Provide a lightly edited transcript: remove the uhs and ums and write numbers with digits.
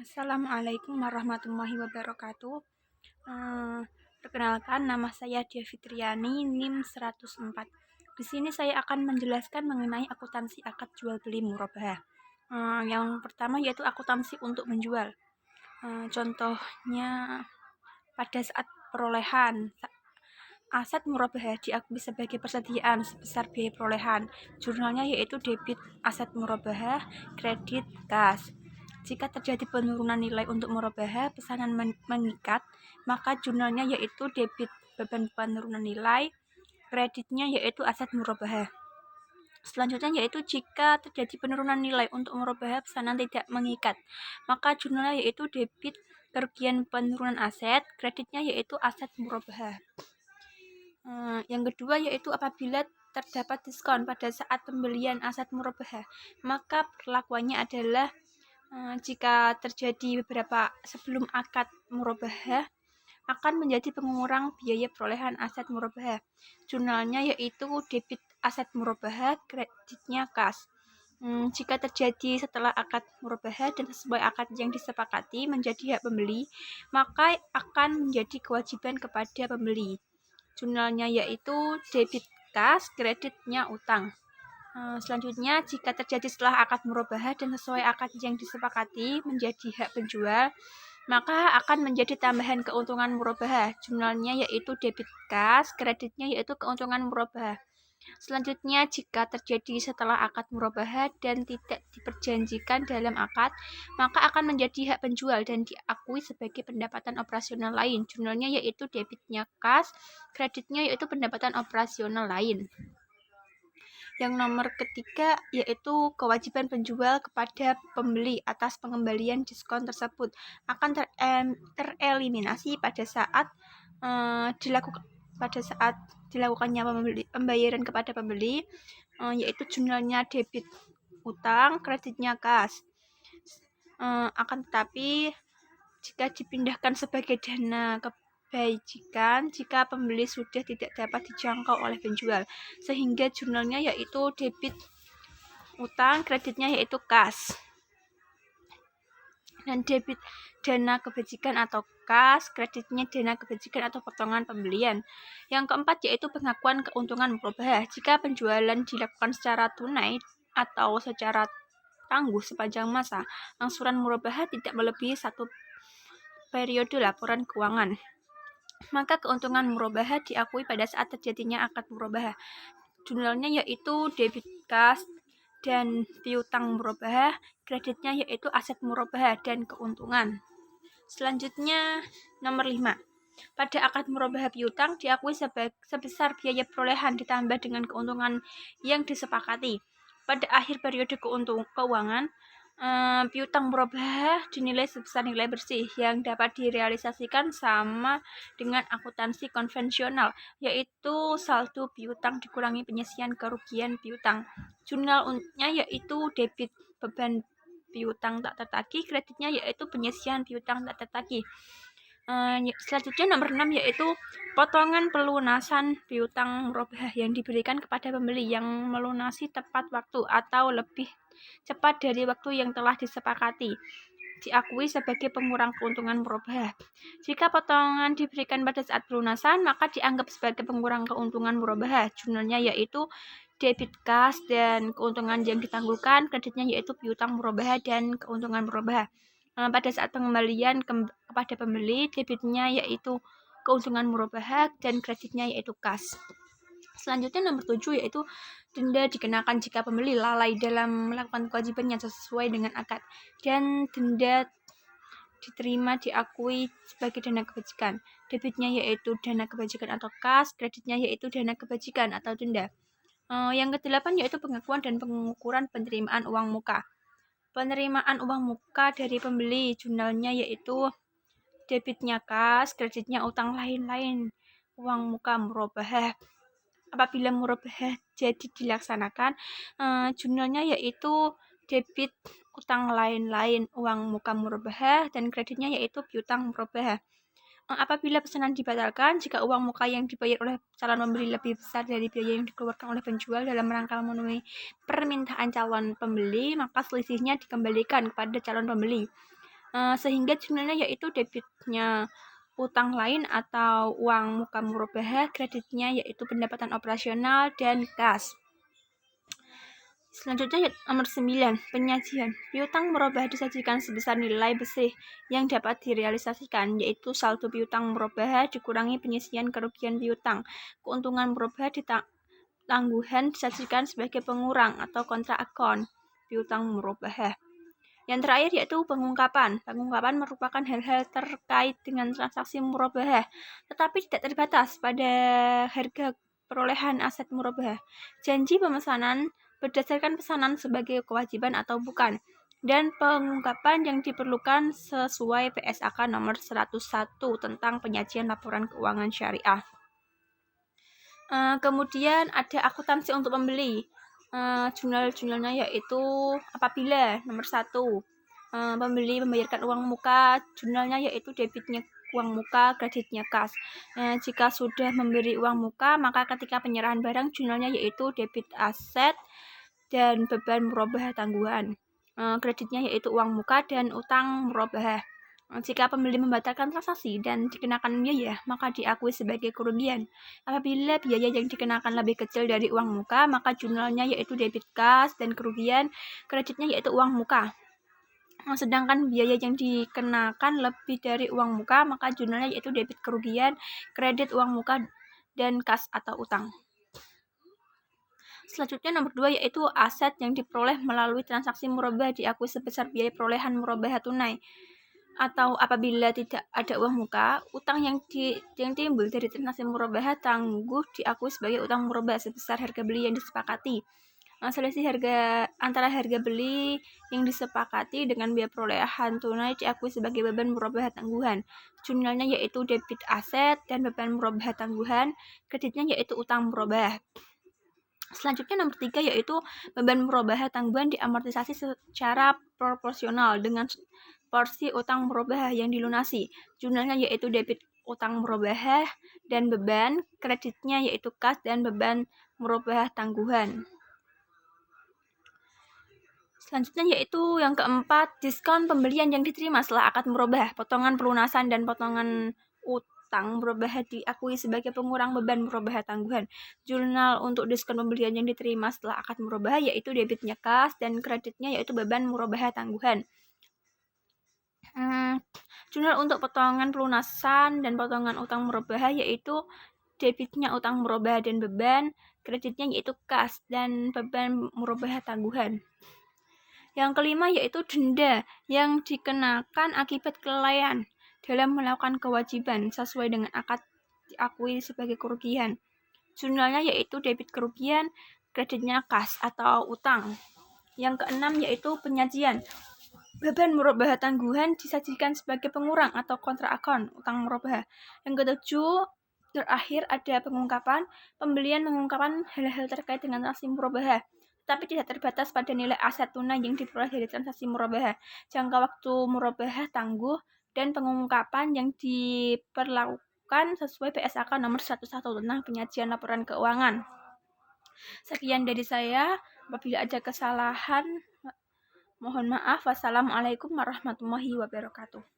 Assalamualaikum warahmatullahi wabarakatuh. Perkenalkan, nama saya Dia Fitriani, NIM 104. Di sini saya akan menjelaskan mengenai akuntansi akad jual beli murabahah. Yang pertama yaitu akuntansi untuk menjual. Contohnya pada saat perolehan aset murabahah diakui sebagai persediaan sebesar biaya perolehan. Jurnalnya yaitu debit aset murabahah, kredit kas. Jika terjadi penurunan nilai untuk murabahah pesanan mengikat, maka jurnalnya yaitu debit beban penurunan nilai, kreditnya yaitu aset murabahah. Selanjutnya yaitu jika terjadi penurunan nilai untuk murabahah pesanan tidak mengikat, maka jurnalnya yaitu debit kerugian penurunan aset, kreditnya yaitu aset murabahah. Yang kedua yaitu apabila terdapat diskon pada saat pembelian aset murabahah, maka perlakuannya adalah jika terjadi beberapa sebelum akad murabahah akan menjadi pengurang biaya perolehan aset murabahah. Jurnalnya yaitu debit aset murabahah, kreditnya kas. Jika terjadi setelah akad murabahah dan sesuai akad yang disepakati menjadi hak pembeli, maka akan menjadi kewajiban kepada pembeli. Jurnalnya yaitu debit kas, kreditnya utang. Selanjutnya, jika terjadi setelah akad murabahah dan sesuai akad yang disepakati menjadi hak penjual, maka akan menjadi tambahan keuntungan murabahah. Jurnalnya yaitu debit kas, kreditnya yaitu keuntungan murabahah. Selanjutnya, jika terjadi setelah akad murabahah dan tidak diperjanjikan dalam akad, maka akan menjadi hak penjual dan diakui sebagai pendapatan operasional lain. Jurnalnya yaitu debitnya kas, kreditnya yaitu pendapatan operasional lain. Yang nomor ketiga yaitu kewajiban penjual kepada pembeli atas pengembalian diskon tersebut akan tereliminasi pada saat dilakukannya pembayaran kepada pembeli, yaitu jurnalnya debit utang, kreditnya kas. Akan tetapi jika dipindahkan sebagai dana kebajikan jika pembeli sudah tidak dapat dijangkau oleh penjual, sehingga jurnalnya yaitu debit utang, kreditnya yaitu kas, dan debit dana kebajikan atau kas, kreditnya dana kebajikan atau potongan pembelian. Yang keempat yaitu pengakuan keuntungan murabahah. Jika penjualan dilakukan secara tunai atau secara tangguh sepanjang masa, angsuran murabahah tidak melebihi 1 periode laporan keuangan, maka keuntungan murabahah diakui pada saat terjadinya akad murabahah. Jurnalnya yaitu debit kas dan piutang murabahah, kreditnya yaitu aset murabahah dan keuntungan. Selanjutnya nomor 5. Pada akad murabahah piutang diakui sebesar biaya perolehan ditambah dengan keuntungan yang disepakati. Pada akhir periode keuangan, piutang murabahah dinilai sebesar nilai bersih yang dapat direalisasikan sama dengan akuntansi konvensional, yaitu saldo piutang dikurangi penyisian kerugian piutang. Jurnalnya yaitu debit beban piutang tak tertagih, kreditnya yaitu penyisian piutang tak tertagih. Selanjutnya nomor 6 yaitu potongan pelunasan piutang murabahah yang diberikan kepada pembeli yang melunasi tepat waktu atau lebih cepat dari waktu yang telah disepakati, diakui sebagai pengurang keuntungan murabahah. Jika potongan diberikan pada saat pelunasan, maka dianggap sebagai pengurang keuntungan murabahah. Jurnalnya yaitu debit kas dan keuntungan yang ditangguhkan, kreditnya yaitu piutang murabahah dan keuntungan murabahah. Pada saat pengembalian kepada pembeli, debitnya yaitu keuntungan murabahah dan kreditnya yaitu kas. Selanjutnya nomor 7 yaitu denda dikenakan jika pembeli lalai dalam melakukan kewajibannya sesuai dengan akad, dan denda diterima diakui sebagai dana kebajikan. Debitnya yaitu dana kebajikan atau kas, kreditnya yaitu dana kebajikan atau denda. Yang ke-8 yaitu pengakuan dan pengukuran penerimaan uang muka. Penerimaan uang muka dari pembeli, jurnalnya yaitu debitnya kas, kreditnya utang lain-lain, uang muka murabahah. Apabila murabahah jadi dilaksanakan, jurnalnya yaitu debit utang lain-lain, uang muka murabahah, dan kreditnya yaitu piutang murabahah. Apabila pesanan dibatalkan, jika uang muka yang dibayar oleh calon pembeli lebih besar dari biaya yang dikeluarkan oleh penjual dalam rangka memenuhi permintaan calon pembeli, maka selisihnya dikembalikan kepada calon pembeli. sehingga jurnalnya yaitu debitnya utang lain atau uang muka murabahah, kreditnya yaitu pendapatan operasional dan kas. Selanjutnya nomor 9, penyajian. Piutang murabahah disajikan sebesar nilai bersih yang dapat direalisasikan, yaitu saldo piutang murabahah dikurangi penyisian kerugian piutang. Keuntungan murabahah tangguhan disajikan sebagai pengurang atau kontra akon piutang murabahah. Yang terakhir yaitu pengungkapan. Pengungkapan merupakan hal-hal terkait dengan transaksi murabahah, tetapi tidak terbatas pada harga perolehan aset murabahah. Janji pemesanan berdasarkan pesanan sebagai kewajiban atau bukan, dan pengungkapan yang diperlukan sesuai PSAK nomor 101 tentang penyajian laporan keuangan syariah. Kemudian ada akuntansi untuk pembeli. Jurnal-jurnalnya yaitu apabila nomor 1, pembeli membayarkan uang muka, jurnalnya yaitu debitnya uang muka, kreditnya kas. Jika sudah memberi uang muka, maka ketika penyerahan barang, jurnalnya yaitu debit aset dan beban murabahah tangguhan. Kreditnya yaitu uang muka dan utang murabahah. Jika pembeli membatalkan transaksi dan dikenakan biaya, maka diakui sebagai kerugian. Apabila biaya yang dikenakan lebih kecil dari uang muka, maka jurnalnya yaitu debit kas dan kerugian, kreditnya yaitu uang muka. Sedangkan biaya yang dikenakan lebih dari uang muka, maka jurnalnya yaitu debit kerugian, kredit uang muka, dan kas atau utang. Selanjutnya nomor 2 yaitu aset yang diperoleh melalui transaksi murabahah diakui sebesar biaya perolehan murabahah tunai. Atau apabila tidak ada uang muka, utang yang timbul dari transaksi murabahah tangguh diakui sebagai utang murabahah sebesar harga beli yang disepakati. Selisih harga antara harga beli yang disepakati dengan biaya perolehan tunai diakui sebagai beban murabahah tangguhan. Jurnalnya yaitu debit aset dan beban murabahah tangguhan, kreditnya yaitu utang murabahah. Selanjutnya nomor 3 yaitu beban murabahah tangguhan diamortisasi secara proporsional dengan porsi utang murabahah yang dilunasi. Jurnalnya yaitu debit utang murabahah dan beban, kreditnya yaitu kas dan beban murabahah tangguhan. Selanjutnya yaitu yang keempat, diskon pembelian yang diterima setelah akad murabahah, potongan pelunasan dan potongan utang murabahah diakui sebagai pengurang beban murabahah tangguhan. Jurnal untuk diskon pembelian yang diterima setelah akad murabahah yaitu debitnya kas dan kreditnya yaitu beban murabahah tangguhan. Jurnal untuk potongan pelunasan dan potongan utang murabahah yaitu debitnya utang murabahah dan beban, kreditnya yaitu kas dan beban murabahah tangguhan. Yang kelima yaitu denda yang dikenakan akibat kelalaian dalam melakukan kewajiban sesuai dengan akad diakui sebagai kerugian. Jurnalnya yaitu debit kerugian, kreditnya kas atau utang. Yang keenam yaitu penyajian. Beban murabahah tangguhan disajikan sebagai pengurang atau kontra akon utang murabahah. Yang ketujuh, terakhir ada pengungkapan. Pembelian mengungkapkan hal-hal terkait dengan transaksi murabahah, tapi tidak terbatas pada nilai aset tunai yang diperoleh dari transaksi murabahah, jangka waktu murabahah tangguh, dan pengungkapan yang diperlakukan sesuai PSAK nomor 11 tentang penyajian laporan keuangan. Sekian dari saya. Apabila ada kesalahan, mohon maaf. Wassalamualaikum warahmatullahi wabarakatuh.